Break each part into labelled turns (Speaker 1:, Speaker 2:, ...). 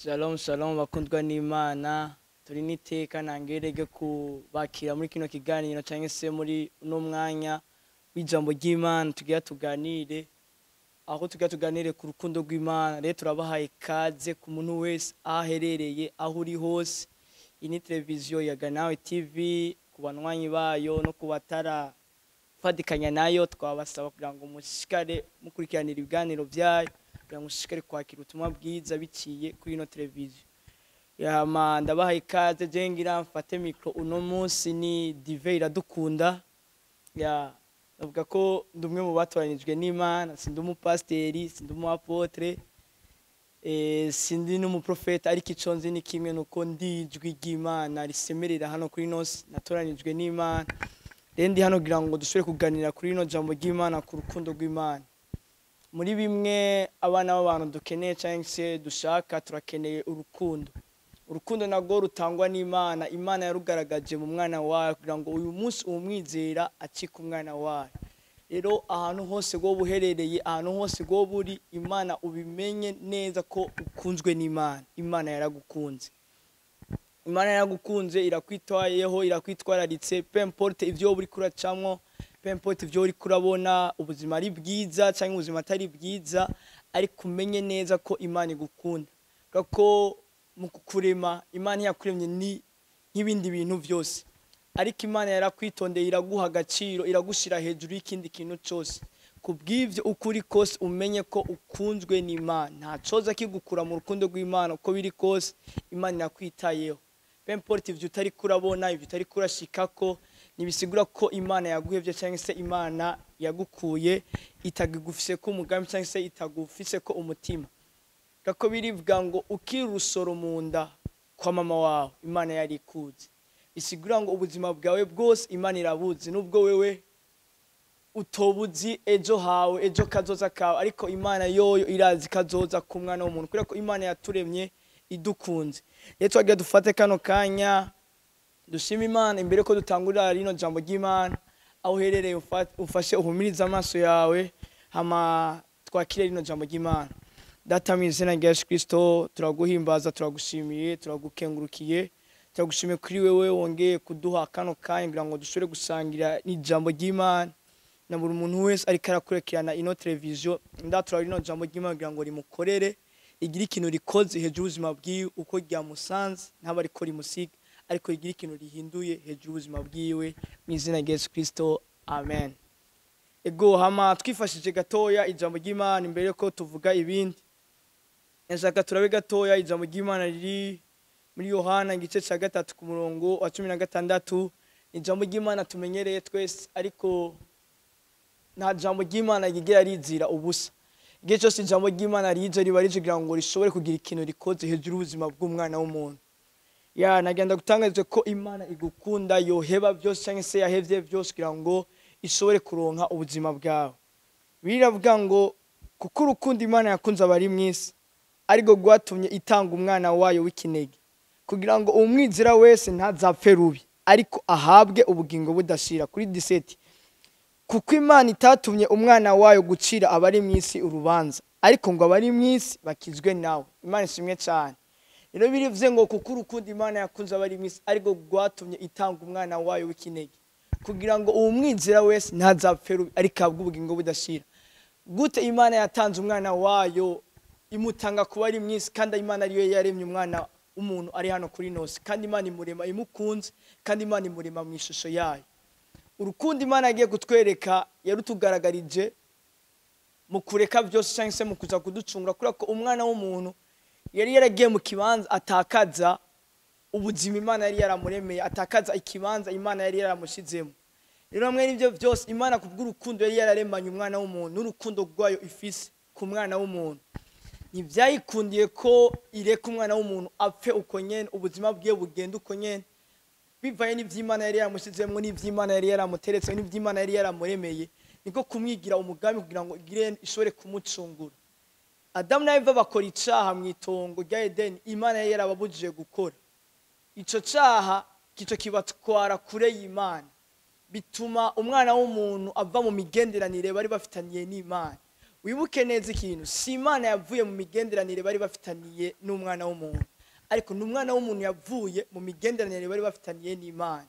Speaker 1: Shalom shalom bakundwa n'Imana turi niteka nangerege kubakira muri kino kiganiro cyangwa se muri uno mwanya w'ijambo ry'Imana tugiye tuganire aho tugiye tuganire ku rukundo rw'Imana. Rero turabahaye kaze ku muntu wese aherereye aho uri hose. Iyi ni televiziyo ya Nayo TV ku banwanyi bayo no kubatara fadikanya nayo twabasaba kugira ngo mushikare mukurikiranira ibiganiro byayo kugira ngo mushikare kwakira ubutumwa bwiza biciye kuri ino televiziyo. Yama ndabahaye ikaze je ngira mfate micro uno munsi ni Dive Iradukunda. Navuga ko ndumwe mu batoranijwe n'Imana, sindi umupasteri, sindi umuapotre, sindi n'umuprofeta, ariko ico nzi ni kimwe nuko ndijwi ry'Imana risemerera hano kuri nose natoranijwe n'Imana. Rero ndi hano kugira ngo dushobore kuganira kuri ino jambo ry'Imana ku rukundo rw'Imana. Muri bimwe abana b'abantu dukeneye cyangwa se dushaka turakeneye urukundo. Urukundo nagwo rutangwa n'Imana. Imana yarugaragaje mu mwana wayo kugira ngo uyu munsi umwizera acike umwana wayo. Rero ahantu hose go buherereye, ahantu hose go buri, Imana ubimenye neza ko ukunzwe n'Imana. Imana yaragukunze. Imana yaragukunze, irakwitwayeho, irakwitwararitse, peu importe ivyo buri kuracamwo, peu importe ivyo uri kurabona, ubuzima ari bwiza cyangwa ubuzima atari bwiza, ariko umenye neza ko Imana igukunda. Kako mu kukurema Imana yakuremye ni nk'ibindi bintu byose, ariko Imana yarakwitondeye, iraguha agaciro, iragushira hejuru y'ikindi kintu cyose. Kubw'ivyo ukuri kose umenye ko ukunzwe n'Imana. Nta coza kigukura mu rukundo rw'Imana, uko biri kose Imana irakwitayeho. Peu importe ivyo utari kurabona, ivyo utari kurashikako, nibisigura ko Imana yaguhevye cyangwa se Imana yagukuye itagufise ko umugambi cyangwa se itagufise ko umutima. Kako birivuga ngo ukiri urusoro mu nda kwa mama wawe Imana yari ikuzi. Bisigura ngo ubuzima bwawe bwose Imana irabuzi, nubwo wewe utobuzi ejo hawe, ejo kazoza kawe, ariko Imana yoyo irazi kazoza ku mwana w'umuntu, kubera ko Imana yaturemye idukunze. Rero twagiye dufate kano kanya dushima Imana imbere ko dutangurira rino jambo ry'Imana. Aho uherereye ufashe uhumiriza amaso yawe hama twakire rino jambo ry'Imana. Data mu izina rya Yesu Kristo turaguhimbaza, turagushimiye, turagukengurukiye, turagushimiye kuri wewe wongeye kuduha kano kanya kugira ngo dushobore gusangira n'ijambo ry'Imana. Na buri muntu wese ariko arakurikirana ino televiziyo ndatura rino jambo ry'Imana kugira ngo rimukorere, igira ikintu rikoze hejuru ubuzima bwiwe uko ryamusanze, ntaba ariko rimusiga, ariko igira ikintu rihinduye hejuru ubuzima bwiwe mu izina rya Yesu Kristo, amen. Ego hama twifashije gatoya ijambo ry'Imana imbere ko tuvuga ibindi. Nshaka turabe gatoya ijambo ry'Imana riri muri Yohana igice cya 3 ku murongo wa 16. Ijambo ry'Imana tumenyereye twese, ariko nta jambo ry'Imana rigera rizira ubusa. Igihe cyose ijambo ry'Imana rije riba rije kugira ngo rishobore kugira ikintu rikoze hejuru ubuzima bw'umwana w'umuntu. Nagenda gutangaza ko Imana igukunda, yoheba byose cyangwa se yahevye byose kugira ngo ishobore kuronka ubuzima bwawe. Biravuga ngo kuko urukundo Imana yakunze abari mwisi, ariko gwatumye itanga umwana wayo w'ikinege, kugira ngo umwizera wese ntazapfe rubi, ariko ahabwe ubugingo budashira. Kuri 17, kuko Imana itatumye umwana wayo gucira abari mwisi urubanza, ariko ngo abari mwisi bakizwe nawe. Imana ishimwe cyane. Rero birivuze ngo kuko urukundo Imana yakunze abari mwisi, ariko gwatumye itanga umwana wayo w'ikinege, kugira ngo umwizera wese ntazapfe rubi, ariko ahabwe ubugingo budashira. Gute Imana yatanze umwana wayo imutanga kuba ari mwisi, kandi Imana ariyo yaremye umwana umuntu ari hano kuri nose, kandi Imana imurema imukunze, kandi Imana imurema mu ishusho yayo. Urukundo Imana yagiye kutwereka yarutugaragarije mu kureka byose cyangwa se mu kuza kuducungura, kubera ko umwana w'umuntu yari yaragiye mu kibanza atakaza ubuzima Imana yari yaramuremeye, atakaza ikibanza Imana yari yaramushizemo. Rero hamwe n'ibyo byose Imana kubw'urukundo yari yararemanye umwana w'umuntu, n'urukundo rwayo ifise ku mwana w'umuntu, ntibyayikundiye ko ireka umwana w'umuntu apfe uko nyene, ubuzima bwiye bugenda uko nyene, bivaye n'ivy'Imana yari yaramushizemo, n'ivy'Imana yari yaramuteretse, n'ivy'Imana yari yaramuremeye, niko kumwigira umugambi kugira ngo igire ishobore kumucungura. Adamu na Eva bakora icaha mu itongo rya Edeni, Imana yari yarababujije gukora. Ico caha kico kibatwara kure y'Imana, bituma umwana w'umuntu ava mu migenderanire bari bafitaniye n'Imana. wibuke neza ikintu, si Imana yavuye mu migenderanire bari bafitaniye n'umwana w'umuntu, ariko n'umwana w'umuntu yavuye mu migenderanire bari bafitaniye n'Imana.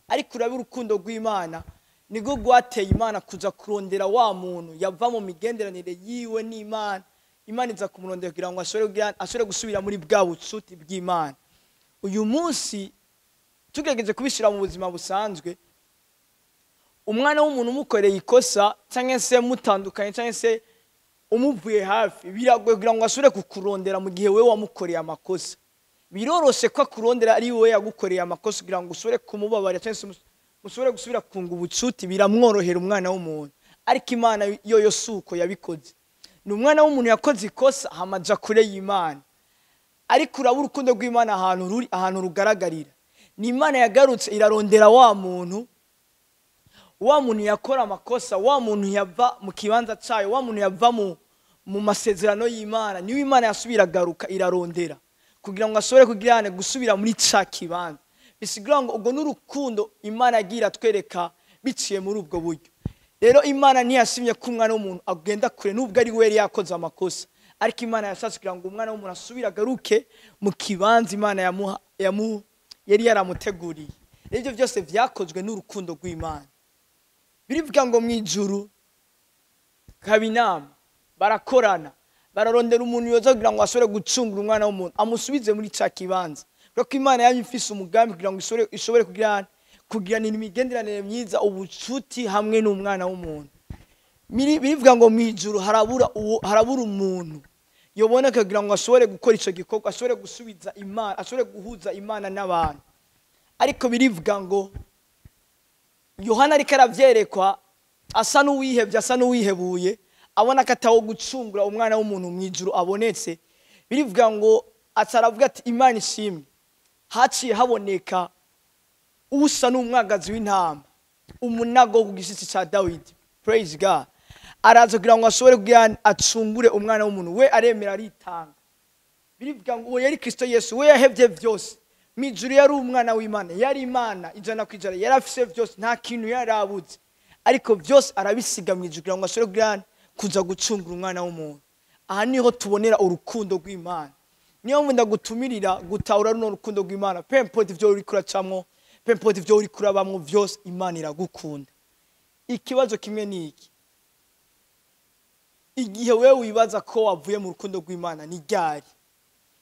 Speaker 1: Ariko urabe urukundo rw'Imana nibwo rwateye Imana kuza kurondera wa muntu yava mu migenderanire yiwe n'Imana. Imana iza kumurondera kugira ngo ashobore gusubira muri bwa bucuti bw'Imana. Uyu munsi tugerageje kubishira mu buzima busanzwe, umwana w'umuntu umukoreye ikosa cyangwa se mutandukanye cyangwa se umuvuye hafi, biragoye kugira ngo asubire kukurondera mu gihe wewe wamukoreye amakosa. Biroroshe ko akurondera ari wewe yagukoreye amakosa kugira ngo usubire kumubabarira cyangwa se musubire gusubira kunga ubucuti, biramworohera umwana w'umuntu. Ariko Imana yo suko yabikoze. Ni umwana w'umuntu yakoze ikosa hamaja kure y'Imana. Ariko uraba urukundo rw'Imana ahantu rugaragarira. Ni Imana yagarutse irarondera wa muntu yakora amakosa, wa muntu yava mu kibanza cyayo, wa muntu yava mu masezerano y'Imana. Niwe Imana yasubira garuka irarondera kugira ngo ashobore kugirane gusubira muri ca kibanza. Bisigura ngo ubwo n'urukundo Imana yagira twereka biciye muri ubwo buryo. Rero Imana ntiyashimye ko umwana w'umuntu agenda kure nubwo ari we yakoze amakosa, ariko Imana yashatse kugira ngo umwana w'umuntu asubira garuke mu kibanza Imana yari yaramuteguriye. Ibyo byose vyakozwe n'urukundo rw'Imana. Birivuga ngo mwijuru kabinama barakorana, bararondera umuntu yoza kugira ngo ashobore gucungura umwana w'umuntu amusubize muri ca kibanza. Kuko Imana yabifise umugambi kugira ngo ishobore kugirana imigenderanire myiza, ubucuti hamwe n'umwana w'umuntu. Birivuga ngo mwijuru harabura umuntu yoboneka kugira ngo ashobore gukora ico gikorwa, ashobore gusubiza Imana, ashobore guhuza Imana n'abantu. Ariko birivuga ngo Yohana ariko aravyerekwa asa n'uwihebye, asa n'uwihebuye, abona ko atawo gucungura umwana w'umuntu mwijuru abonetse. Birivuga ngo ataravuga ati Imana ishimwe, haciye haboneka usa n'umwagazi w'intama, umunago ku gishitsi ca Dawidi. Praise God. Araza kugira ngo ashobore kugira acungure umwana w'umuntu. We aremera aritanga. Birivuga ngo yari Kristo Yesu, we yahevye vyose. Mijuru yari umwana w'Imana, yari Imana ijana kwijana, yari afise vyose, nta kintu yarabuze. Ariko vyose arabisiga mwijuru kugira ngo ashobore kugira kuza gucungura umwana w'umuntu. Aha niho tubonera urukundo rw'Imana. Niyo munda gutumirira gutahura runo rukundo rw'Imana. Pempoti vyo uri kuracamwo, pempoti vyo uri kurabamwo vyose, Imana iragukunda. Ikibazo kimwe ni iki: igihe wewe wibaza ko wavuye mu rukundo rw'Imana ni ryari?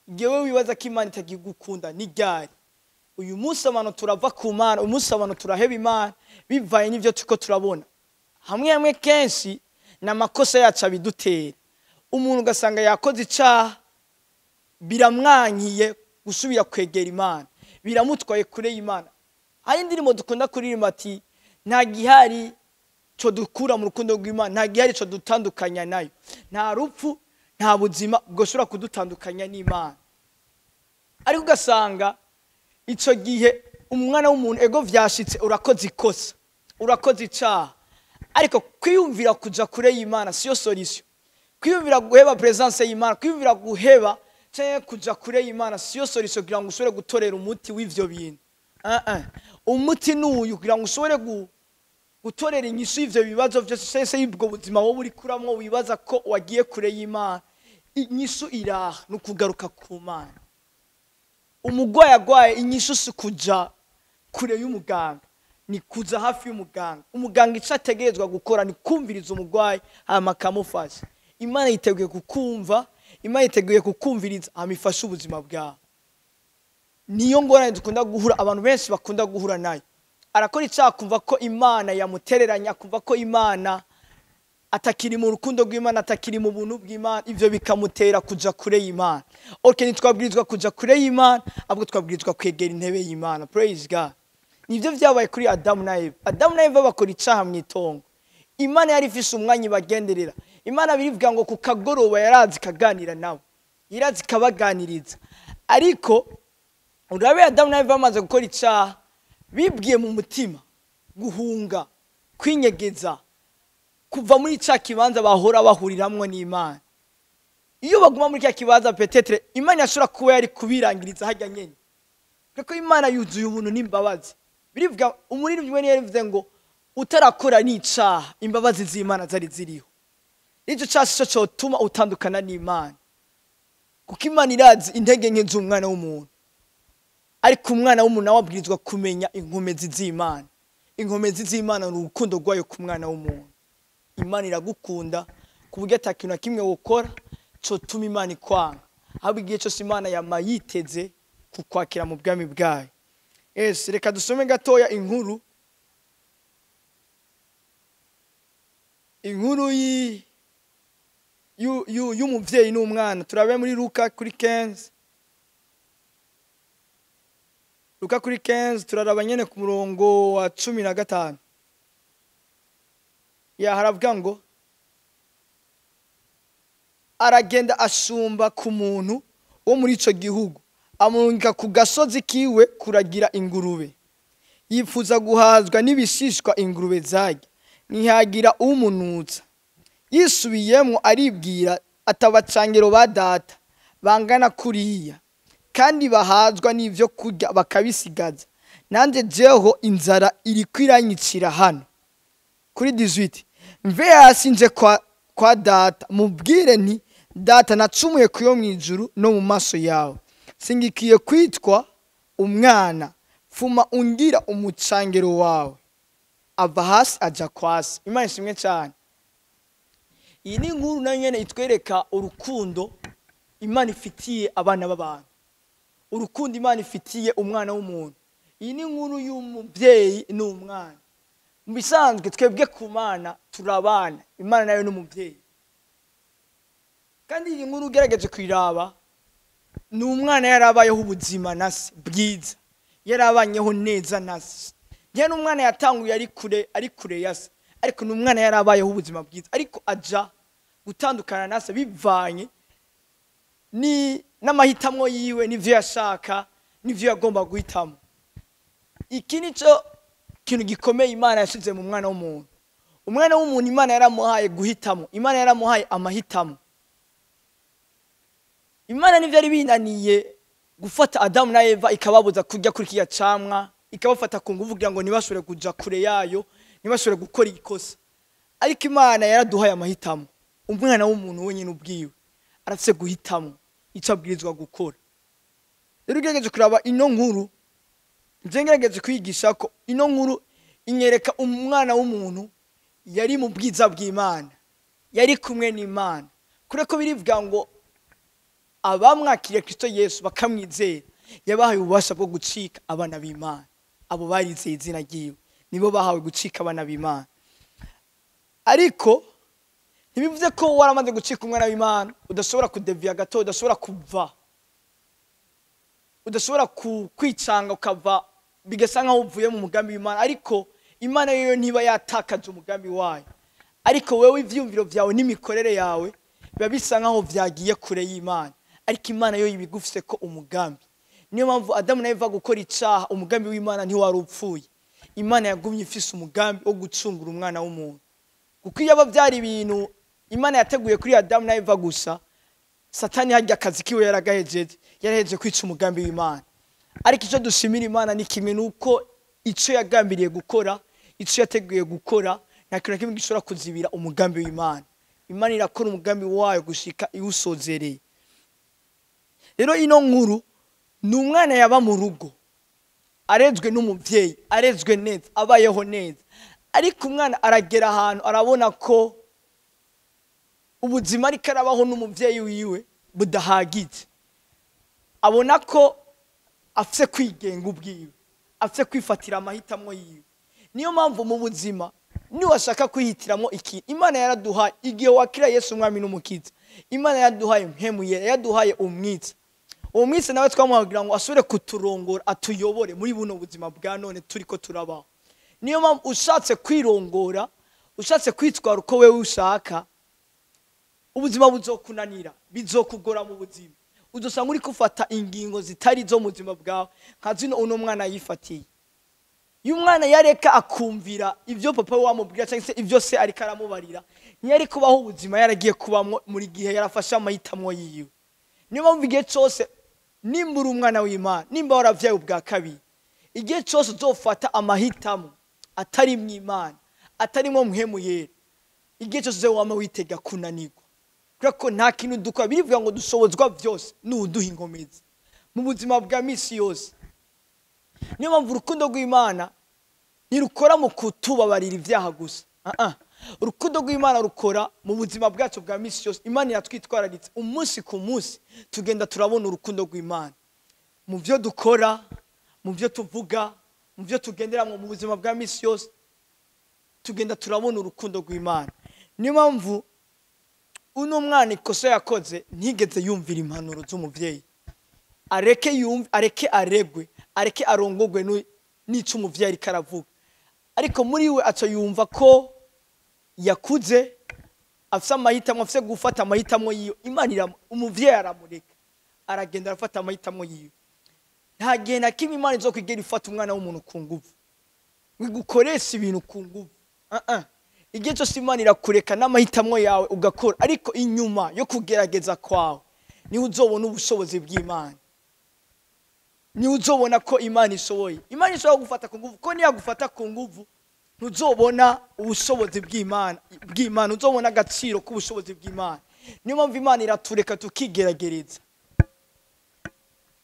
Speaker 1: Igihe wewe wibaza ko Imana itagigukunda ni ryari? Uyu munsi abantu turava ku Mana, uyu munsi abantu turaheba Imana bivaye n'ivyo tuko turabona. Hamwe kenshi n'amakosa yacu abidutera. Umuntu ugasanga yakoze icaha, biramwankiye gusubira kwegera Imana, biramutwaye kure y'Imana. Hari indirimbo dukunda kuririmba ati nta gihari cyo dukura mu rukundo rw'Imana, nta gihari cyo dutandukanya nayo, nta rupfu nta buzima bwoshobora kudutandukanya n'Imana. Ariko ugasanga ico gihe umwana w'umuntu ego vyashitse, urakoze ikosa, urakoze icaha, ariko kwiyumvira kuja kure y'Imana siyo solution. Kwiyumvira guheba presence y'Imana, kwiyumvira guheba cyangwa kuja kure y'Imana siyo solution kugira ngo ushobore gutorera umuti w'ivyo bintu. Umuti n'uyu kugira ngo ushobore gutorera inyishu y'ivyo bibazo byose cyese y'ubwo buzima wowe uri kuramwo wibaza ko wagiye kure y'Imana. Inyishu iraha no kugaruka ku Mana. Umugwayi agwaye, inyishu si kuja kure y'umuganga, ni kuza hafi y'umuganga. Umuganga ico ategerezwa gukora ni kumviriza umugwayi hama akamufasha. Imana yiteguye kukumva, Imana yiteguye kukumviriza hama ifasha ubuzima bwawe. Niyo ngorane dukunda guhura, abantu benshi bakunda guhura nayo. Arakora icaha kumva ko Imana yamutereranya, kumva ko Imana atakiri mu rukundo rw'Imana, atakiri mu buntu bw'Imana, ivyo bikamutera kuja kure y'Imana. Okay, nitwabwirizwa kuja kure y'Imana, ahubwo twabwirizwa kwegera intebe y'Imana. Praise God. Nivyo vyabaye kuri Adamu na Eva. Adamu na Eva bakora icaha mwitongo. Imana yari ifise umwanya bagenderera. Imana birivuga ngo ku kagoroba yarazi kaganira nabo, yarazi kabaganiriza. Ariko urabe Adamu na Eva bamaze gukora icaha, bibwiye mu mutima guhunga, kwinyegeza, kuva muri ca kibanza bahora bahuriramwe n'Imana. Iyo baguma muri cya kibanza petetre Imana yashobora kuba yari kubirangiriza hajya nyene, kuko Imana yuzuye ubuntu n'imbabazi. Birivuga umuririmbyi we yarivuze ngo utarakora n'icaha imbabazi z'Imana zari ziriho. nicyo cyasi cyo cyotuma utandukana n'Imana, kuko Imana irazi intege nke z'umwana w'umuntu, ariko umwana w'umuntu nawe abwirizwa kumenya inkomezi z'Imana. Inkomezi z'Imana ni urukundo rwayo ku mwana w'umuntu. Imana iragukunda ku buryo atakintu na kimwe wokora cyotuma Imana ikwanga, ahubwo igihe cyose Imana yama yiteze kukwakira mu bwami bwayo. Reka dusome gatoya inkuru y'umuvyeyi n'umwana. Turabe muri Luka kuri 15. Luka kuri 15 turaraba nyene ku murongo wa 15. Haravuga ngo aragenda ashumba ku muntu wo muri ico gihugu, amurungika ku gasozi kiwe kuragira ingurube. Yifuza guhazwa n'ibishishwa ingurube zarya, ntihagira umunutsa. Yisubiyemo aribwira atabacangero ba data bangana kuriya, kandi bahazwa n'ivyo kurya bakabisigaza, nanje jeho inzara iri kwiranyicira hano. Kuri 18, mve hasi nje kwa data, mubwire nti data nacumuye kuyo mwijuru no mu maso yawe, singikiye kwitwa umwana, fuma ungira umucangero wawe. Ava hasi aja kwasi. Imana ishimwe cyane. Iyi ni inkuru nayo nyene itwereka urukundo Imana ifitiye abana b'abantu, urukundo Imana ifitiye umwana w'umuntu. Iyi ni inkuru y'umuvyeyi n'umwana. Mu bisanzwe twebwe ku Mana turabana, Imana nayo n'umuvyeyi. Kandi iyi nkuru ugerageje kwiraba, ni umwana yarabayeho ubuzima nase bwiza, yarabanyeho neza nase. Njye n'umwana yatanguye ari kure yase, ariko n'umwana yarabayeho ubuzima bwiza, ariko aja gutandukana nase bivanye n'amahitamo yiwe, n'ivyo yashaka, n'ivyo yagomba guhitamo. Iki nico kintu gikomeye Imana yashize mu mwana w'umuntu. Umwana w'umuntu Imana yaramuhaye guhitamo, Imana yaramuhaye amahitamo. Imana nivyo ari binaniye gufata Adamu na Eva ikababuza kurya kuri kiya camwa, ikabafata ku nguvu kugira ngo ntibashobore kuja kure yayo, ntibashobore gukora ikosa. Ariko Imana yaraduhaye amahitamo. Umwana w'umuntu wenyine ubwiwe arafise guhitamo ico abwirizwa gukora. Rero ugerageje kuraba ino nkuru, ngerageje kwigisha ko ino nkuru inyereka umwana w'umuntu yari mu bwiza bw'Imana, yari kumwe n'Imana. Kureko birivuga ngo abamwakiriye Kristo Yesu bakamwizera, yabahaye ububasha bwo gucika abana b'Imana. Abo barizeye izina ryiwe nibo bahawe gucika abana b'Imana. Ariko ntibivuze ko waramaze gucika umwana w'Imana udashobora kudevia gato, udashobora kuva, udashobora kwicanga ukava bigasa nkaho uvuye mu mugambi w'Imana. Ariko Imana yo ntiba yatakaje umugambi wayo, ariko wewe ivyumviro vyawe n'imikorere yawe biba bisa nkaho vyagiye kure y'Imana. Ariko Imana yo yibigufise ko umugambi. Niyo mpamvu Adamu na Eva gukora icaha, umugambi w'Imana ntiwari upfuye. Imana yagumye ifise umugambi wo gucungura umwana w'umuntu, kuko iyo byari ibintu Imana yateguye kuri Adamu na Eva gusa, Satani hajya akazi kiwe yarahejeje kwica umugambi w'Imana. Ariko icyo dushimira Imana ni kimwe, nuko icyo yagambiriye gukora, icyo yateguye gukora, nta kintu kimwe gishobora kuzibira umugambi w'Imana. Imana irakora umugambi wayo gushika iwusozereye. Rero ino nkuru ni umwana yaba mu rugo, arezwe n'umuvyeyi, arezwe neza, abayeho neza. Ariko umwana aragera ahantu arabona ko ubuzima ariko arabaho n'umuvyeyi wiwe budahagije. Abona ko afise kwigenga ubwiwe, afise kwifatira amahitamo yiwe. Niyo mpamvu mu buzima ni washaka kwihitiramo iki, Imana yaraduhaye igihe wakira Yesu umwami n'umukiza. Imana yaraduhaye mpemu yera, yaraduhaye umwitsa. Uwo mwitsa nawe twamuhagira ngo asubire kuturongora, atuyobore muri buno buzima bwa none turiko turabaho. Niyo mpamvu ushatse kwirongora, ushatse kwitwara uko wewe ushaka, ubuzima buzokunanira, bizokugora mu buzima. Udusanga uri kufata ingingo zitari zo mu buzima bwawe, nka zino uno mwana yifatiye. Iyo umwana yareka akumvira ivyo papa we wamubwira cyangwa se ivyo se ariko aramubarira, ntiyari kubaho ubuzima yaragiye kubamwo muri gihe yarafashe amahitamo yiwe. Niyo mpamvu igihe cyose nimbura umwana w'Imana, nimba waravyaye ubwa kabiri, igihe cyose uzofata amahitamo atari mw'Imana, atari mu mpemu yera, igihe cyose wama witega kunanirwa kubera ko nta kintu dukora birivuga ngo dushobozwa byose n'uduha inkomezi mu buzima bwa misi yose. Niyo mpamvu urukundo rw'Imana ntirukora mu kutubabarira ibyaha gusa. Urukundo rw'Imana rukora mu buzima bwacu bwa misi yose. Imana iratwitwararitse umunsi ku munsi tugenda turabona urukundo rw'Imana mu byo dukora, mu byo tuvuga, mu byo tugendera mu buzima bwa misi yose tugenda turabona urukundo rw'Imana. Niyo mpamvu uno mwana ikosa yakoze ntigeze yumvira impanuro z'umuvyeyi. Areke aregwe, areke arongogwe n'ico umuvyeyi ariko aravuga. Ariko muri we aca yumva ko yakuze afise amahitamo, afise gufata amahitamo yiyo. Imana umuvyeyi aramureka aragenda arafata amahitamo yiyo. Nta gihe na kimwe Imana izokwigera ifata umwana w'umuntu ku nguvu wigukoresha ibintu ku nguvu. Igihe cyose Imana irakureka n'amahitamo yawe ugakora, ariko inyuma yo kugerageza kwawe niho uzobona ubushobozi bw'Imana, niho uzobona ko Imana ishoboye. Imana ishobora gufata ku nguvu, ko niyagufata ku nguvu ntuzobona ubushobozi bw'Imana, uzobona agaciro k'ubushobozi bw'Imana. Niyo mpamvu Imana iratureka tukigeragereza,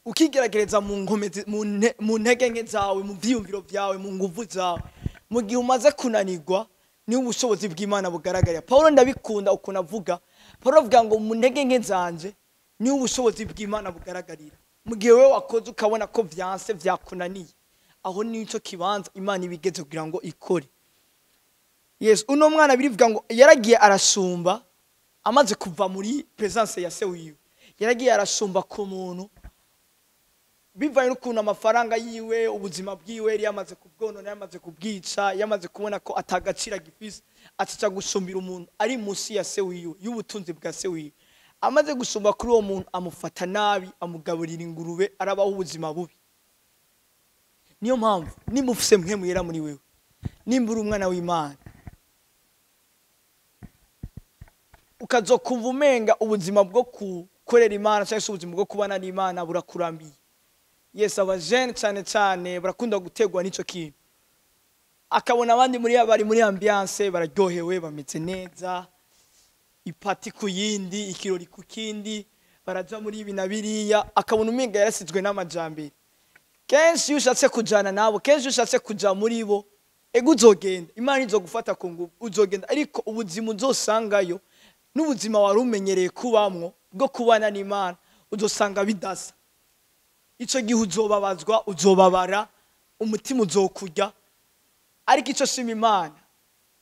Speaker 1: ukigeragereza mu ntege nke zawe, mu vyiyumviro vyawe, mu nguvu zawe. Mu gihe umaze kunanirwa niho ubushobozi bw'Imana bugaragarira. Paulo ndabikunda ukuntu avuga. Paulo avuga ngo mu ntege nke zanje niho ubushobozi bw'Imana bugaragarira. Mu gihe wewe wakoze ukabona ko vyanse vyakunaniye, aho nico kibanza Imana ibigeze kugira ngo ikore. Yes, uno mwana birivuga ngo yaragiye arasumba amaze kuva muri presence ya se wiwe. Yaragiye arasumba ku muntu bivanye n'ukuntu amafaranga yiwe, ubuzima bwiwe yari yamaze kubwonona, yamaze kubwica, yamaze kubona ko atagacira gifise, aca gusumbira umuntu ari musi ya se wiwe, y'ubutunzi bwa se wiwe. Amaze gusumba kuri uwo muntu amufata nabi, amugaburira ingurube, arabaho ubuzima bubi. Niyo mpamvu nimba ufise mpemu yera muri wewe, nimba uri umwana w'Imana, ukazokumva umenga ubuzima bwo gukorera Imana cyangwa se ubuzima bwo kubana n'Imana burakurambiye. Yes, abajene cyane barakunda gutegwa n'ico kintu. Akabona abandi bari muri ambiance bararyohewe, bameze neza, ipati ku yindi, ikirori ku kindi, baraja muri ibi na biriya, akabona umenga yarasizwe n'amajambere. Kenshi ushatse kujana nabo, kenshi ushatse kuja muri bo, ego uzogenda, Imana izogufata ku nguvu, uzogenda. Ariko ubuzima uzosangayo n'ubuzima wari umenyereye kubamwo bwo kubana n'Imana uzosanga bidasa. Ico gihe uzobabazwa, uzobabara, umutima uzokurya. Ariko ico shima Imana,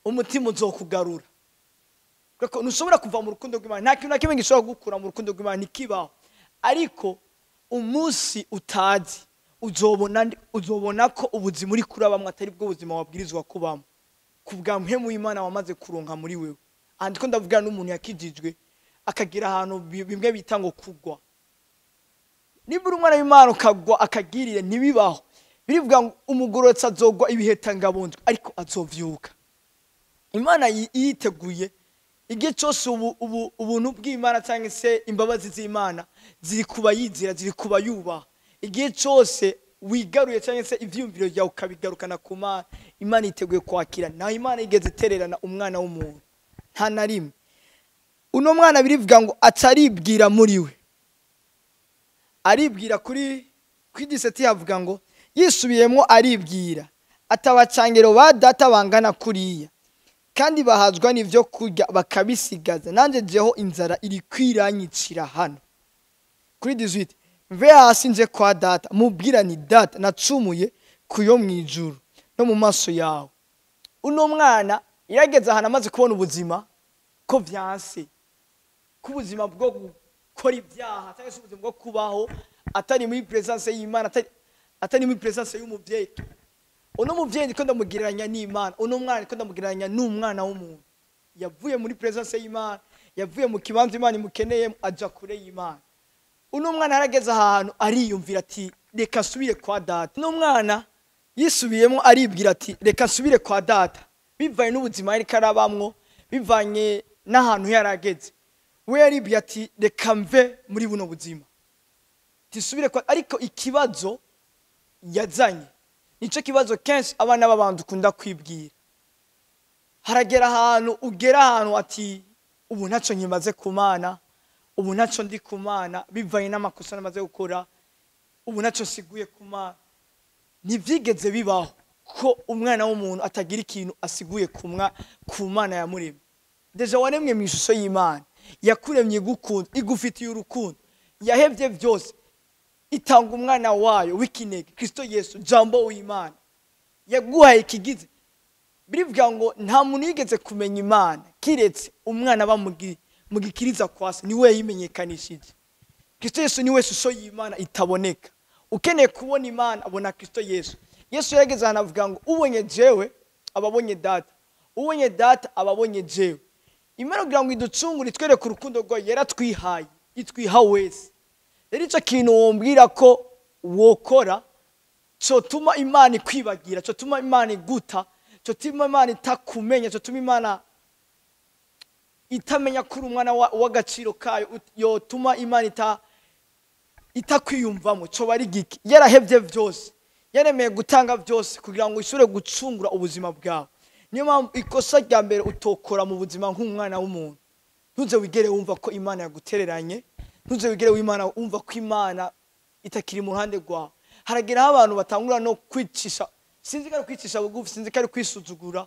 Speaker 1: umutima uzokugarura. Kuko nushobora kuva mu rukundo rw'Imana, nta kintu na kimwe gishobora gukura mu rukundo rw'Imana ntikibaho. Ariko umunsi utazi uzobona ko ubuzima uri kurabamwe atari bwo ubuzima wabwirizwa kubamo, kubwa mpemu w'Imana wamaze kuronka muri wewe. Andiko ndavuga n'umuntu yakijijwe akagira ahantu bimwe bita ngo kugwa. Niba uri umwana w'Imana ukagwa akagirire ntibibaho. Birivuga ngo umugorotsi azogwa ibiheta ngabunzwe, ariko azovyuka. Imana yiteguye igihe cyose ubuntu bw'Imana cyangwa se imbabazi z'Imana ziri kuba yizira, ziri kuba yubaha. Igihe cyose wigaruye cyangwa se ivyumviro byawe ukabigarukana ku Mana, Imana yiteguye kwakira. Naho Imana igeze tererana umwana w'umuntu nta na rimwe. Uno mwana birivuga ngo ataribwira muri we, aribwira kuri 17 yavuga ngo yisubiyemo aribwira atabacangero ba data bangana kuriya, kandi bahazwa n'ivyo kurya bakabisigaza, nanje jeho inzara iri kwiranyicira hano. Kuri 18 mve hasi nje kwa data mubwira ni data nacumuye kuyo mwijuru no mu maso yawe. Uno mwana irageze ahantu amaze kubona ubuzima ko vyanse, kubuzima bwo gukora ibyaha cyangwa se ubuzima bwo kubaho atari muri presence y'Imana, atari muri presence y'umuvyeyi. Uno muvyeyi ndiko ndamugereranya n'Imana, uno mwana ndiko ndamugereranya n'umwana w'umuntu. Yavuye muri presence y'Imana, yavuye mu kibanza Imana imukeneye, aja kure y'Imana. Uno mwana harageze ahantu ariyumvira ati reka subire kwa data. Uno mwana yisubiyemo aribwira ati reka subire kwa data, bivanye n'ubuzima yari karabamwo, bivanye n'ahantu yarageze. We yaribwira ati reka mve muri buno buzima tisubire kwa. Ariko ikibazo yazanye nico kibazo kenshi abana b'abantu kunda kwibwira. haragera ahantu ugera ahantu ati ubu ntacyo nkimaze kumana, ubu ntacyo ndi kumana bivanye n'amakosa namaze gukora, ubu ntacyo nsiguye kumana. Ntibyigeze bibaho ko umwana w'umuntu atagira ikintu asiguye ku Mana yamuremye. Deja waremwe mu ishusho y'Imana, yakuremye igukunda, igufitiye urukundo, yahevye byose, itanga umwana wayo w'ikinege Kristo Yesu, jambo w'Imana, yaguhaye ikigize. Birivuga ngo nta muntu yigeze kumenya Imana kiretse umwana mu gikiriza kwa se, niwe yimenyekanishije. Kristo Yesu niwe shusho y'Imana itaboneka. Ukeneye kubona Imana abona Kristo Yesu. Yesu yageze ahantu avuga ngo ubonye jewe ababonye data, ubonye data ababonye jewe. Imana kugira ngo iducungure itwereke urukundo rwayo yaratwihaye, itwiha wese. Rero icyo kintu wombwira ko wokora cyotuma Imana ikwibagira, cyotuma Imana iguta, cyotuma Imana itakumenya, cyotuma Imana itamenya kuri umwana w'agaciro kayo, yotuma Imana itakwiyumvamo, cyo bari giki. Yarahevye byose, yaremeye gutanga byose kugira ngo ishobore gucungura ubuzima bwawe. Niyo mpamvu ikosa rya mbere utokora mu buzima nk'umwana w'umuntu, ntuze wigere wumva ko Imana yagutereranye, ntuze wigere wumva ko Imana itakiri mu ruhande rwawe. Harageraho abantu batangura no kwicisha, sinzi ko ari kwicisha bugufi, sinzi ko ari kwisuzugura.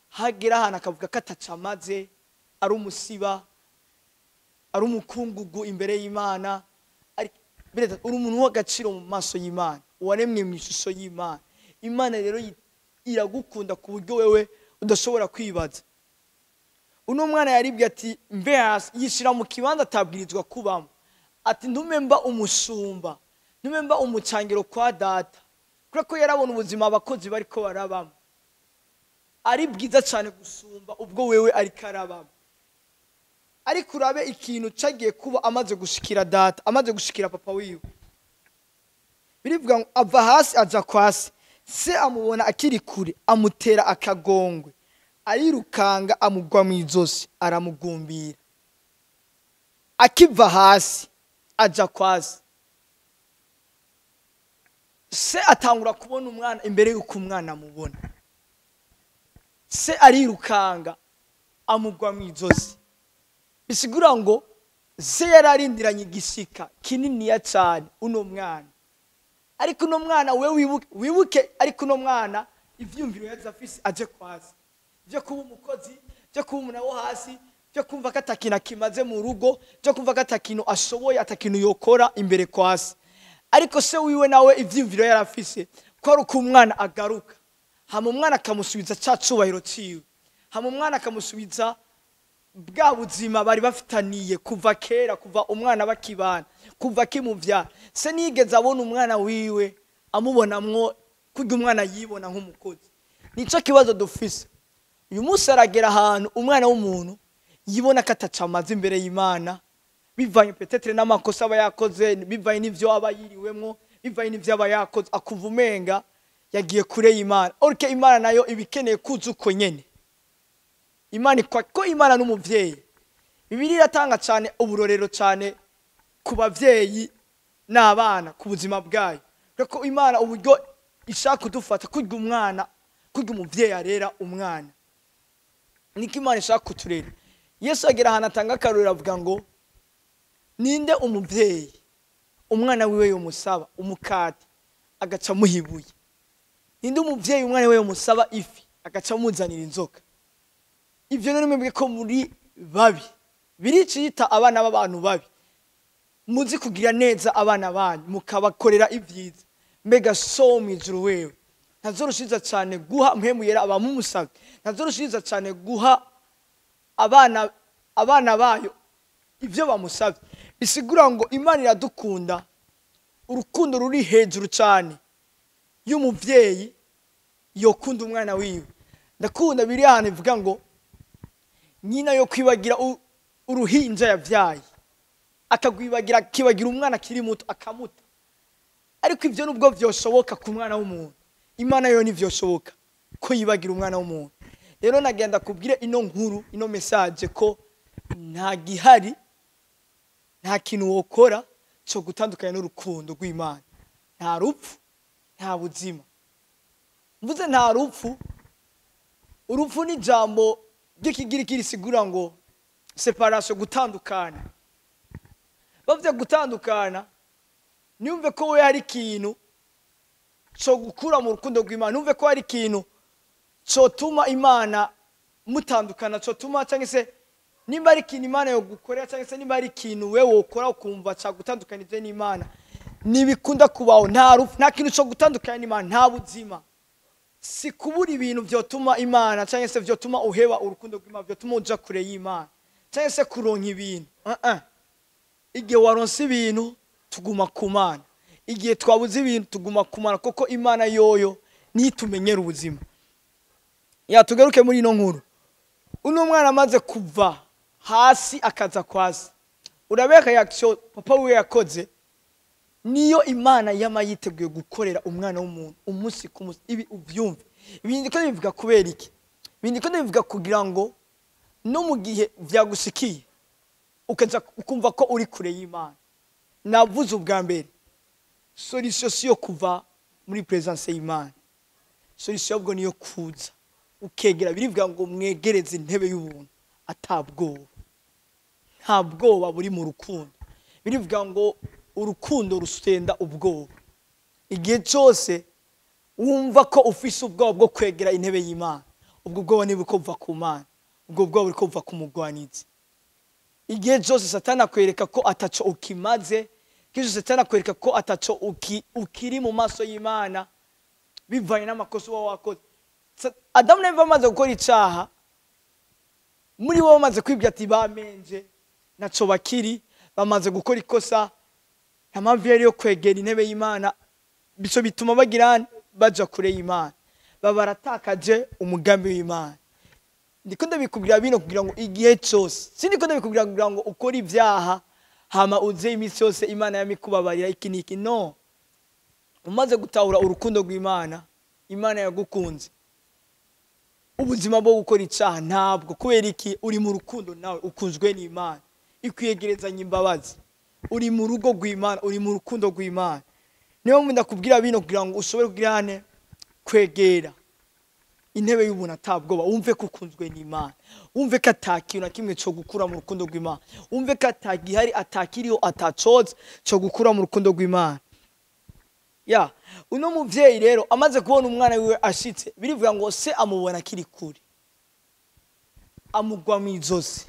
Speaker 1: Hagera ahantu akavuga ko atacamaze, ari umusiba, ari umukungugu imbere y'Imana. Uri umuntu w'agaciro mu maso y'Imana, waremwe mu ishusho y'Imana. Imana rero iragukunda ku buryo wewe udashobora kwibaza. Uno mwana yaribwiye ati mbe hasi, yishira mu kibanza atabwirizwa kubamo. Ati ntume mba umushumba, ntume mba umucangiro kwa data, kuko yarabona ubuzima abakozi bariko barabamo ari bwiza cyane gusumba ubwo wewe ari karabamo. Ariko urabe ikintu cagiye kuba amaze gushikira data, amaze gushikira papa wiwe. Birivuga ngo ava hasi aja kwasi, se amubona akiri kure, amutera akagongwe, arirukanga amugwa mu izosi, aramugumbira. Akiva hasi aja kwasi, se atangura kubona umwana imbere y'uko umwana amubona. Se arirukanga amugwa mu izosi. Bisigura ngo se yararindiranye igishika kininiya cyane uno mwana. Ariko uno mwana we wibuke, ariko uno mwana ivyumviro yaza afise aje kwasi, byo kuba umukozi, byo kuba umuntu wo hasi, byo kumva ko atakina kimaze mu rugo, byo kumva ko atakintu ashoboye, atakintu yokora imbere kwasi. Ariko se wiwe nawe ivyumviro yarafise ko ari uko umwana agaruka, hama umwana akamusubiza ca cubahiro ciwe, hama umwana akamusubiza bwa buzima bari bafitaniye kuva kera, kuva umwana bakibana, kuva kimuvyara. Se nigeze abona umwana wiwe amubonamwo kurya umwana yibona nk'umukozi. Nico kibazo dufise. Uyu munsi aragera ahantu umwana w'umuntu yibona ko atacamaze imbere y'Imana, bivanye peut-être n'amakosa aba yakoze, bivanye n'ivyo aba yiriwemwo, bivanye n'ivyo aba yakoze, akuva umenga yagiye kure y'Imana. Orike Imana nayo ibikeneye kuza uko nyene. Imana ko Imana n'umuvyeyi. Bibiliya iratanga cyane uburorero cyane ku bavyeyi n'abana ku buzima bwayo. Kuko Imana uburyo ishaka kudufata kurya umwana, kurya umuvyeyi arera umwana. Niko Imana ishaka kuturera. Yesu agera ahantu atanga akarorero avuga ngo ninde umuvyeyi umwana wiwe yomusaba umukate agaca muhibuye? Ninde umuvyeyi umwana wiwe yomusaba ifi agaca muzanira inzoka? Ivyo none mwebwe ko muri babi, biricita abana b'abantu babi, muzi kugira neza abana banyu mukabakorera ivyiza. Mbega so mwijuru wewe ntazorushiza cyane guha mpemuyera abamumusabye, ntazorushiza cyane guha abana bayo ivyo bamusabye. Bisigura ngo Imana iradukunda, urukundo ruri hejuru cyane y'umuvyeyi yokunda umwana wiwe. Ndakunda biri ahantu ivuga ngo nyina yo kwibagira uruhinja yavyaye, akagwibagira kibagira umwana kiri muto akamuta. Ariko ivyo nubwo vyoshoboka ku mwana w'umuntu, Imana yo nivyoshoboka ko yibagira umwana w'umuntu. Rero nagenda kubwire ino nkuru, ino message ko nta gihari, nta kintu wokora cyo gutandukanya n'urukundo rw'Imana. Nta rupfu, nta buzima. Mvuze nta rupfu, urupfu ni jambo ry'ikigiriki risigura ngo separation, gutandukana. Bavuze gutandukana, niyumve ko we hari ikintu cyo gukura mu rukundo rw'Imana, numve ko hari ikintu cyo tuma Imana mutandukana, cyo tuma cyangwa se nimba ari ikintu Imana yo gukorera cyangwa se nimba ari ikintu we wokora ukumva cyagutandukanije n'Imana, nibikunda kubaho. Nta kintu cyo gutandukana n'Imana, nta buzima. Si kubura ibintu byotuma Imana cyangwa se byotuma uheba urukundo rw'Imana, byotuma uja kure y'Imana cyangwa se kuronka ibintu. Igihe waronse ibintu tuguma ku Mana, igihe twabuze ibintu tuguma ku Mana, kuko Imana yoyo nitumenyera ubuzima. Tugaruke muri ino nkuru. Uno mwana amaze kuva hasi akaza kwasi, urabeka reaction papa we yakoze, niyo Imana yama yiteguye gukorera umwana w'umuntu umunsi ku munsi. Ibi ubyumve, ibindi ko bivuga kubera iki? Ibindi ko bivuga kugira ngo no mu gihe vyagushikiye ukaza ukumva ko uri kure y'Imana. Navuze ubwa mbere, solution si yo kuva muri presence y'Imana, solution ubwo niyo kuza ukegera. Birivuga ngo mwegereze intebe y'ubuntu atabwoba. Nta bwoba buri mu rukundo. Birivuga ngo urukundo rusenda ubwoba. Igihe cyose wumva ko ufise ubwoba bwo kwegera intebe y'Imana, ubwo bwoba nibuko kuva ku Mana, ubwo bwoba buriko kuva ku mugwanizi. Igihe cyose Satani akwereka ko ataco ukimaze, igihe Satani akwereka ko ataco ukiri mu maso y'Imana, bivanye n'amakosa uba wakoze. Adamu na Eva bamaze gukora icaha, muri bo bamaze kwibwira ati bamenje naco bakiri, bamaze gukora ikosa, nta mpamvu yo kwegera intebe y'Imana, bico bituma baja kure y'Imana, babaratakaje umugambi w'Imana. Ndiko ndabikubwira bino kugira ngo igihe cyose, sindiko ndabikubwira kugira ngo ukora ibyaha hama uze iminsi yose Imana yamikubabarira iki niki. No, umaze gutahura urukundo rw'Imana, Imana yagukunze, ubuzima bwo gukora icyaha ntabwo. Kubera iki? Uri mu rukundo nawe, ukunzwe n'Imana, ikwiyegerezanya imbabazi. Uri mu rugo rw'Imana, uri mu rukundo rw'Imana. Niyo mpamvu ndakubwira bino kugira ngo ushobore kugirane kwegera intebe y'ubuntu atabwoba. Wumve ko ukunzwe n'Imana, wumve ko atakintu na kimwe cyo gukura mu rukundo rw'Imana, wumve ko atagihari, atakiriho, atacoze cyo gukura mu rukundo rw'Imana. Uno muvyeyi rero amaze kubona umwana wiwe ashitse, birivuga ngo se amubona kiri kure, amugwa mu izosi.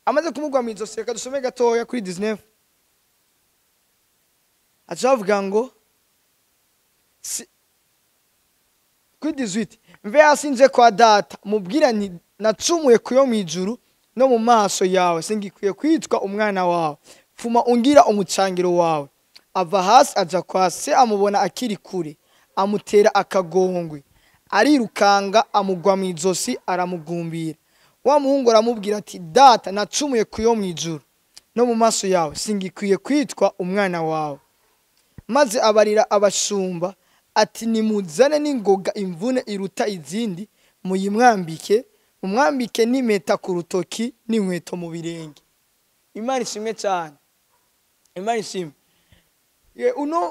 Speaker 1: Amaze kumugwa mu izosi, reka dusome gatoya kuri 19. Acavuga ngo kuri 18, mve hasi nje kwa data mubwira nti nacumuye kuyo mu ijuru no mu maso yawe, singikwiye kwitwa umwana wawe, fuma ungira umucangiro wawe. Ava hasi aja kwa se, amubona akiri kure, amutera akagongwe, arirukanga amugwa mu izosi, aramugumbira. Wa muhungu aramubwira ati data nacumuye kuyo mu ijuru no mu maso yawe, singikwiye kwitwa umwana wawe. Maze abarira abashumba ati nimuzane n'ingoga imvune iruta izindi, muyimwambike, mumwambike n'impeta ku rutoki n'inkweto mu birenge. Imana ishimwe cyane, Imana ishimwe.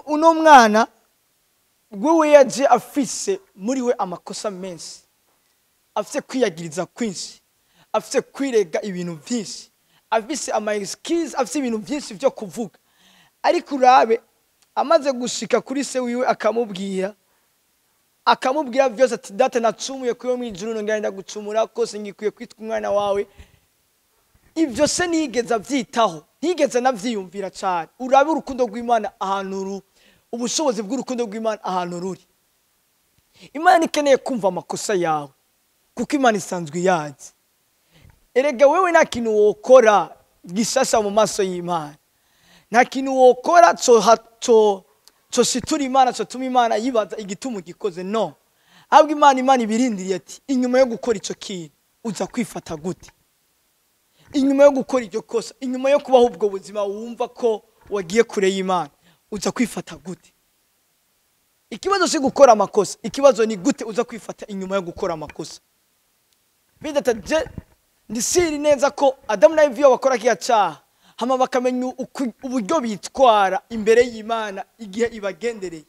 Speaker 1: Uno mwana wewe yaje afise muri we amakosa menshi, afise kwiyagiriza kwinshi, afise kwirega ibintu byinshi, afise ama excuse, afise ibintu byinshi byo kuvuga. Ariko urabe amaze gushika kuri se wiwe akamubwira byose ati data nacumuye kuyo mu ijuru, ngenda gucumura ko singikwiye kwitwa umwana wawe. Ibyo se nigeze avyitaho, nigeze navyiyumvira cyane. Urabe urukundo rw'Imana ahantu ruri, ubushobozi bw'urukundo rw'Imana ahantu ruri. Imana ikeneye kumva amakosa yawe, kuko Imana isanzwe yazi. Erega wewe nta kintu wokora gishasha mu maso y'Imana, nta kintu wokora cyo situra Imana, cyo tuma Imana yibaza igituma gikoze. No, ahubwo Imana ibirindiriye ati inyuma yo gukora ico kintu uza kwifata gute, inyuma yo gukora iryo kosa, inyuma yo kubaho ubwo buzima wumva ko wagiye kure y'Imana, uza kwifata gute. Ikibazo si gukora amakosa, ikibazo ni gute uza kwifata inyuma yo gukora amakosa. Bidataje ndisiri neza ko Adamu na Eva bakora kiya cyaha, hama bakamenya uburyo bitwara imbere y'Imana igihe ibagendereye.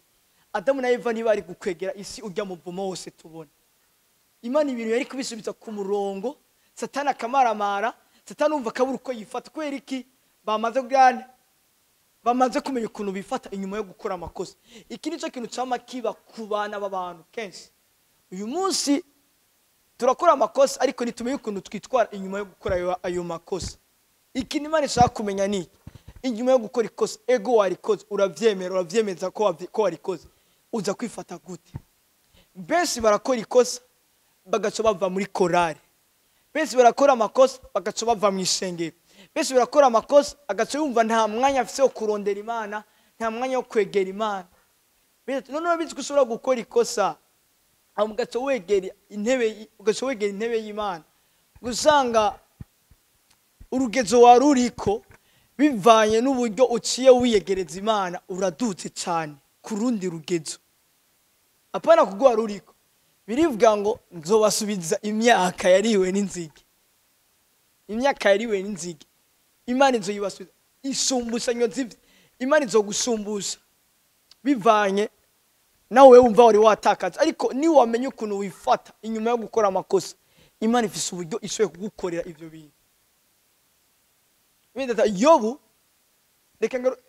Speaker 1: Adamu na Eva ntibari gukwegera isi ujya mu bumo wose tubona. Imana ibintu yari kubisubiza ku murongo, Satani akamaramara, Satani umva kabura uko yifata kubera iki bamaze kugane bamaze kumenya ukuntu bifata inyuma yo gukora amakosa. Iki nico kintu cyama kiba kubana b'abantu kenshi. Uyu munsi turakora amakosa ariko nitumenye ukuntu twitwara inyuma yo gukora ayo makosa. Iki ni Imana ishaka kumenya ni inyuma yo gukora ikosa ego warikoze uravyemeza ko warikoze uza kwifata gute. Benshi barakora ikosa bagaca bava muri korale, benshi barakora amakosa bagaca bava mu ishengero, benshi barakora amakosa agaca yumva nta mwanya afise wo kurondera Imana, nta mwanya wo kwegera Imana. None biziko ushobora gukora ikosa amugaca wegera intebe y'Imana, gusanga urugezo waruriko bivanye n'uburyo uciye wiyegereza Imana uraduze cyane ku rundi rugezo. Apana kugwa ruriko birivuga ngo nzobasubiza imyaka yariwe n'inzige, imyaka yariwe n'inzige. Imana izoyibasubiza isumbusha nyozivye, Imana izogusumbusha bivanye nawe wumva wari watakaza. Ariko ni wamenye ukuntu wifata inyuma yo gukora amakosa, Imana ifise uburyo ishoye kugukorera ivyo bintu. Yobu,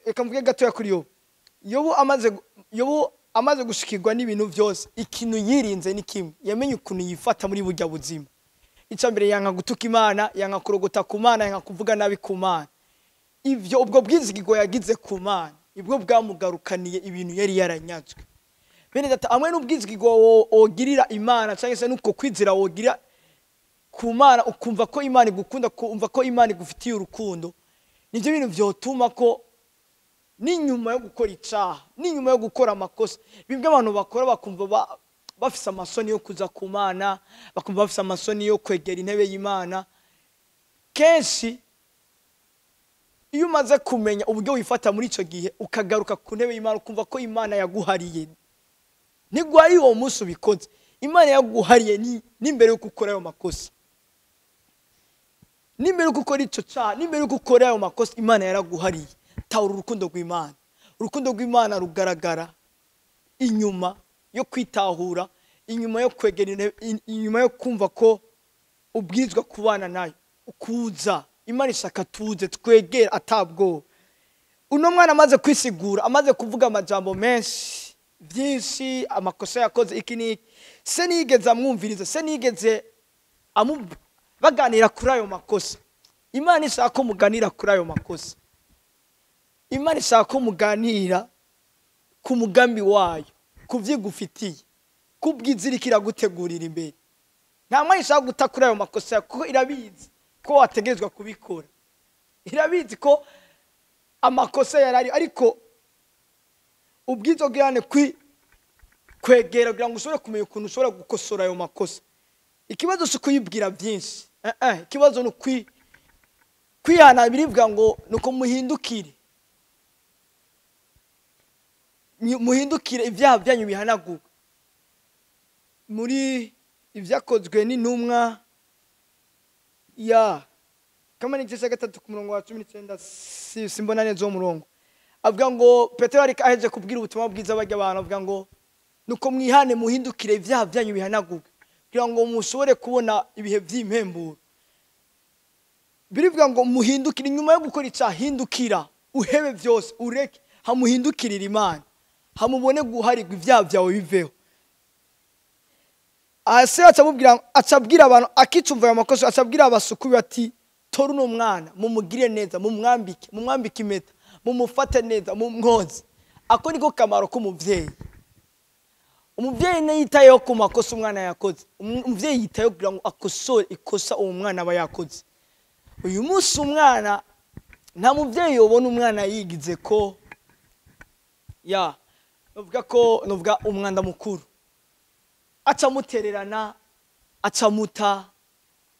Speaker 1: reka mvuge gatoya kuri Yobu. Yobu amaze gushikirwa n'ibintu byose, ikintu yirinze ni kimwe, yamenye ukuntu yifata muri burya buzima. Icambere yanka gutuka Imana, yanka kurogota ku Mana, yanka kuvuga nabi ku Mana. Ivyo ubwo bwizigirwa yagize ku Mana ibwo bwamugarukaniye ibintu yari yaranyazwe. Bene data, amwe n'ubwizigirwa wogirira Imana cyangwa se nuko kwizira wogira ku Mana ukumva ko Imana igukunda, kumva ko Imana igufitiye urukundo, nivyo bintu vyotuma ko n'inyuma yo gukora icaha, n'inyuma yo gukora amakosa, bimwe abantu bakora bakumva bafise amasoni yo kuza ku Mana, bakumva bafise amasoni yo kwegera intebe y'Imana. Kenshi iyo umaze kumenya uburyo wifata muri ico gihe ukagaruka ku ntebe y'Imana ukumva ko Imana yaguhariye, ntigwari uwo munsi ubikoze, Imana yaguhariye n'imbere yo gukora ayo makosa, n'imbere yo gukora ico caha, n'imbere yo gukora ayo makosa Imana yaraguhariye. Tawura urukundo rw'Imana. Urukundo rw'Imana rugaragara inyuma yo kwitahura, inyuma yo kwegera, inyuma yo kumva ko ubwirizwa kubana nayo, ukuza. Imana ishaka tuze twegera atabwo. Uno mwana amaze kwisigura, amaze kuvuga amajambo menshi byinshi, amakosa yakoze iki niki, se nigeze amwumviriza, se nigeze baganira kuri ayo makosa. Imana ishaka ko muganira kuri ayo makosa. Imana ishaka ko muganira ku mugambi wayo, kuvyigufitiye, kubwizirikira gutegurira imbere. Nta mwanya ishaka guta kuri ayo makosa kuko irabizi ko wategerezwa kubikora, irabizi ko amakosa yarari, ariko ubwizo bwirane kwegera kugira ngo ushobore kumenya ukuntu ushobora gukosora ayo makosa. Ikibazo si kuyibwira byinshi, ikibazo ni kwihana. Birivuga ngo nuko muhindukire ibyaha byanyu bihanaguka. Muri ibyakozwe n'intumwa ya kama ni cyo gatatu ku murongo wa 19 simbona neza umurongo, avuga ngo Petero ari aheje kubwira ubutumwa bwiza bajya abantu, avuga ngo nuko mwihane muhindukire ibyaha byanyu bihanaguka kugira ngo mushobore kubona ibihe by'impemburo. Birivuga ngo muhindukire inyuma yo gukora icyaha, hindukira uhebe byose ureke, hamuhindukirira Imana, hamubone guharirwa ibyaha byawe biveho. Ase acabwira abantu akicumva ayo makosa, acabwira abasuku bati tora uno mwana mumugire neza, mumwambike impeta, mumufate neza, mumwoze. Ako niko kamaro k'umuvyeyi. Umuvyeyi niyitayeho ku makosa umwana yakoze, umuvyeyi yitayeho kugira ngo akosore ikosa uwo mwana aba yakoze. Uyu munsi umwana nta muvyeyi yobona umwana yigize ko novuga umwanda mukuru, acamutererana, acamuta,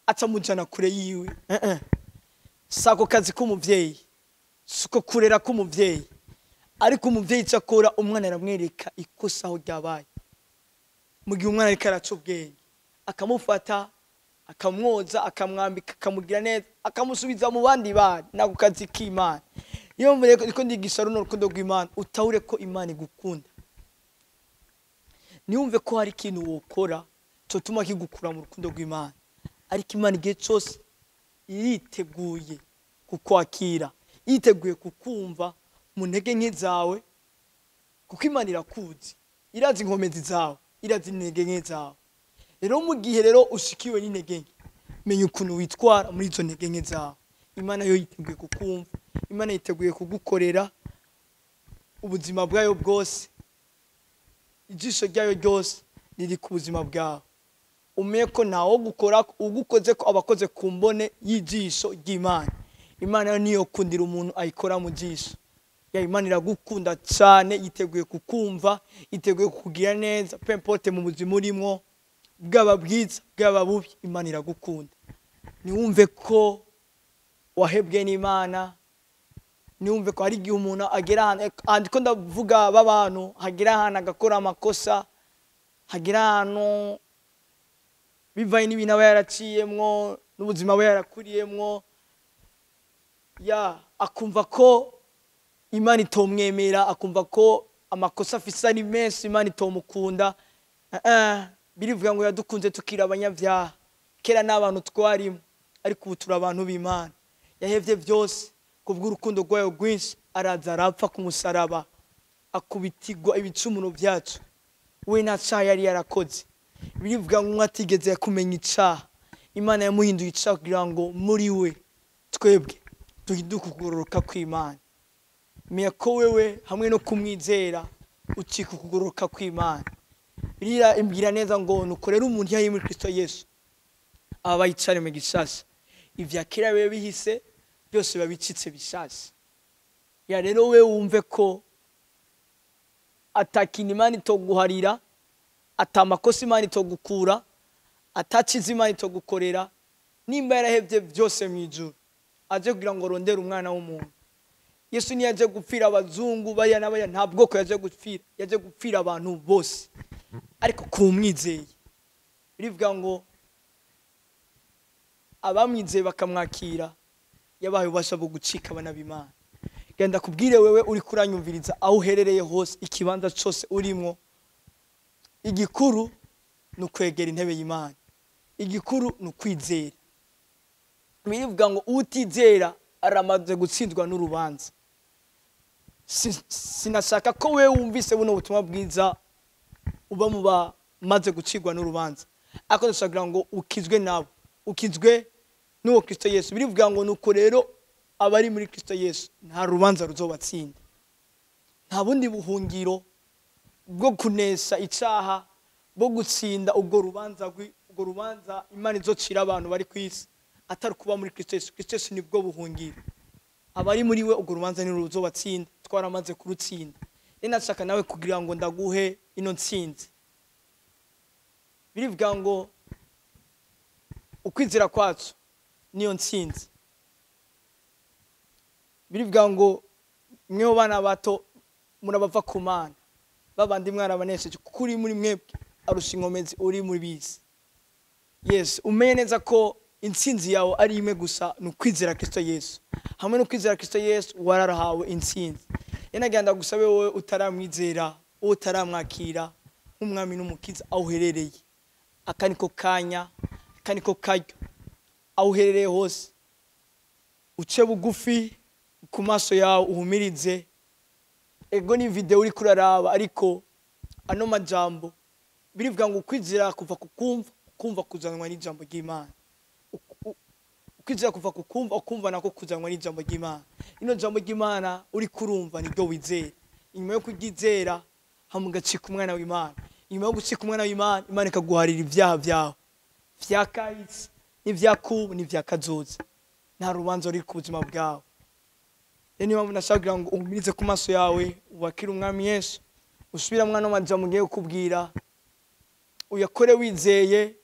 Speaker 1: acamujana kure yiwe. Sako kazi k'umuvyeyi, suko kurera k'umuvyeyi. Ariko umuvyeyi cyakora umwana aramwereka ikosa aho ryabaye. Mu gihe umwana ariko araca ubwenge, akamufata, akamwoza, akamwambika, akamugira neza, akamusubiza mu bandi bana. Nako kazi k'Imana. Iyo mvuye ko ndigisha runo rukundo rw'Imana, utahure ko Imana igukunda. Niwumve ko hari ikintu wokora cyotuma kigukura mu rukundo rw'Imana. ariko Imana igihe cyose iriteguye kukwakira, yiteguye kukumva mu ntege nke zawe, kuko Imana irakuzi, irazi inkomezi zawe, irazi intege nke zawe. Rero mu gihe rero ushikiwe n'intege nke, menya ukuntu witwara muri izo ntege nke zawe. Imana yo yiteguye kukumva, Imana yiteguye kugukorera ubuzima bwayo bwose, ijisho ryayo ryose riri ku buzima bwawe. Umenye ko ntawo gukora ugukoze ko abakoze ku mbone y'ijisho ry'Imana. Imana niyo kundira umuntu ayikora mu jisho. Ya Imana iragukunda cyane, yiteguye kukumva, yiteguye kukugira neza, peu importe mu buzima urimo, bwaba bwiza bwaba bubi, Imana iragukunda. Niwumve ko wahebwe n'Imana, niwumve ko hari igihe umuntu agera ahantu, ko ndavuga b'abantu hagera ahantu agakora amakosa, hagera ahantu bivaye n'ibintu aba yaraciyemwo n'ubuzima aba yarakuriyemwo, akumva ko Imana itomwemera, akumva ko amakosa afise ari menshi, Imana itomukunda. Birivuga ngo yadukunze tukira abanyabyaha, kera n'abantu twarimo, ariko ubu turi abantu b'Imana. Yahevye byose kubw'urukundo rwayo rwinshi, araza arapfa ku musaraba, akubitigwa ibicumuro byacu. We nta cyaha yari yarakoze. Birivuga ngo atigeze kumenya icyaha, Imana yamuhinduye icyaha kugira ngo muri we twebwe duhinduke ukugororoka kw'Imana. Menya ko wewe hamwe no kumwizera ukika ukugororoka kw'Imana. Biriya imbwira neza ngo nukorera umuntu yayi muri Kristo Yesu aba bayicare mu gishasha, ivya kera bibe bihise byose babicitse bishasha. Ya rero we wumve ko atakina Imana itoguharira, atamakosa Imana itogukura, ataciza Imana itogukorera, nimba yarahevye byose mu ijuru, aje kugira ngo rondere umwana w'umuntu. Yesu ni yaje gupfira abazungu baya n'abaya, nta bwoko yaje gupfira, yaje gupfira abantu bose, ariko kumwizeye. Birivuga ngo abamwizeye bakamwakira, yabaye ubasha bwo gucika abana b'Imana. Genda kubwire wewe uri kuranyumviriza aho uherereye hose, ikibanza cyose urimo, igikuru nukwegera intebe y'Imana, igikuru nukwizera. Birivuga ngo utizera aramaze gutsindwa n'urubanza. Sinashaka ko wewe wumvise buno butumwa bwiza uba mu bamaze gucirwa n'urubanza, ariko ndashaka ngo ukizwe nabo, ukizwe n'uwo Kristo Yesu. Birivuga ngo nuko rero abari muri Kristo Yesu nta rubanza ruzobatsinda, nta bundi buhungiro bwo kunesha icyaha, bwo gutsinda ubwo rubanza Imana izocira abantu bari ku isi, atari kuba muri Kristo Yesu. Kristo Yesu nibwo buhungiro, abari muri we ubwo rubanza ni ruzobatsinda, twaramaze kurutsinda. Nashaka nawe kugira ngo ndaguhe ino ntsinzi. Birivuga ngo ukwizera kwacu niyo ntsinzi. Birivuga ngo mweho bana bato murabava ku Mana, babandi mwarabanesheje, kuko uri muri mwebwe arusha inkomezi uri muri bisi. Yes, umenye neza ko intsinzi yawe ari imwe gusa, nukwizera Kristo Yesu. Hamwe no kwizera Kristo Yesu wararahawe intsinzi. Yenagenda gusabe wowe utaramwizera, utaramwakira nk'umwami n'umukiza aho uherereye, akaniko kanya, akaniko karyo, aho uherereye hose, uce bugufi ku maso yawe uhumirize. Ego ni video uri kuraraba, ariko ano majambo birivuga ngo kwizera kuva kukumva, kumva kuzanwa n'ijambo ry'Imana. Kwizera kuva kukumva, ukumva nako kuzanwa n'ijambo ry'Imana. Ino jambo ry'Imana uri kurumva nibyo wizera. Inyuma yo kugizera hamugacika umwana w'Imana. Inyuma yo gucika umwana w'Imana, Imana ikaguharira ibyaha byawe, vyakahise n'ivyakubu n'ivyakazoza. Nta rubanza ruri ku buzima bwawe. Niyo mpamvu nashaka ngo umirize ku maso yawe, ubakire umwami Yesu, usubira mwana w'amajambo ngiye kukubwira, uyakore wizeye.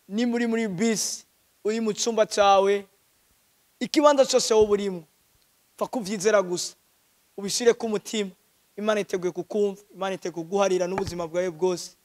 Speaker 1: Ni muri bisi, uri mu cyumba cyawe, ikibanza cyose wowe urimo, fa kuvyizera gusa, ubishire ku mutima. Imana iteguye kukumva, Imana iteguye kuguharira n'ubuzima bwawe bwose.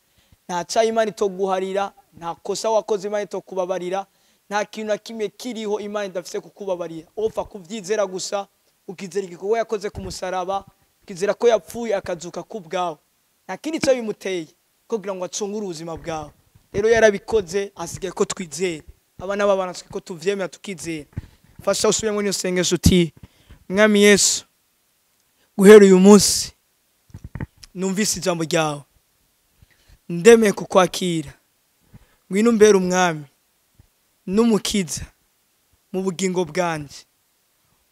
Speaker 1: Nta cyaha Imana itoguharira, nta kosa wakoze Imana itokubabarira, nta kintu na kimwe kiriho Imana idafise kukubabarira. Upfa kuvyizera gusa, ukizera igikorwa yakoze ku musaraba, ukizera ko yapfuye akazuka ku bwawe. Nta kindi cyo bimuteye kugira ngo acungure ubuzima bwawe. rero yarabikoze asigaye ko twizera abana b'abana ko tuvyemera tukizera fasha usubire muri sengesho uti mwami Yesu guhera uyu munsi numvise ijambo ryawe ndemeye kukwakira ngwino mbere umwami n'umukiza mu bugingo bwanje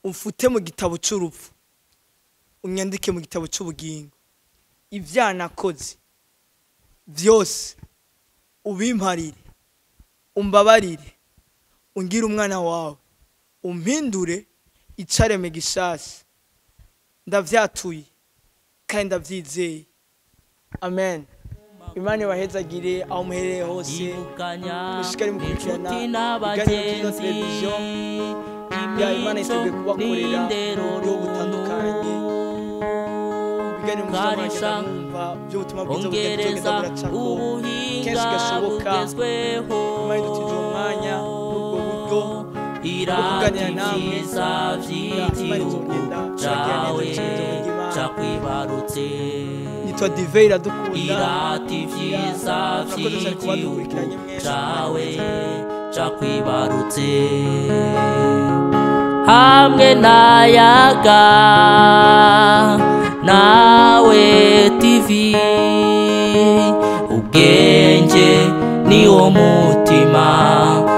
Speaker 1: umfute mu gitabo cy'urupfu unyandike mu gitabo cy'ubugingo ivyanakoze vyose ubimparire umbabarire ungira umwana wawe umpindure icareme gishasha ndavyatuye kandi ndavyizeye amen Imana wahezagire aho muhereye hose mushikari mukurikirana ibiganiro bya televiziyo ya Imana isabwe kubakorera yo gutandukanye ibiganiro muzamuragenda mwumva by'ubutumwa bwiza bugenda buracako kenshi gashoboka Imana idutije umwanya n'ubwo buryo kuganira namwe Imana izogenda
Speaker 2: cakwibarutse
Speaker 1: nitwa Diveira dukunda
Speaker 2: irati vyiza cawe cakwibarutse hamwe nayaga nawe TV ubwenge ni wo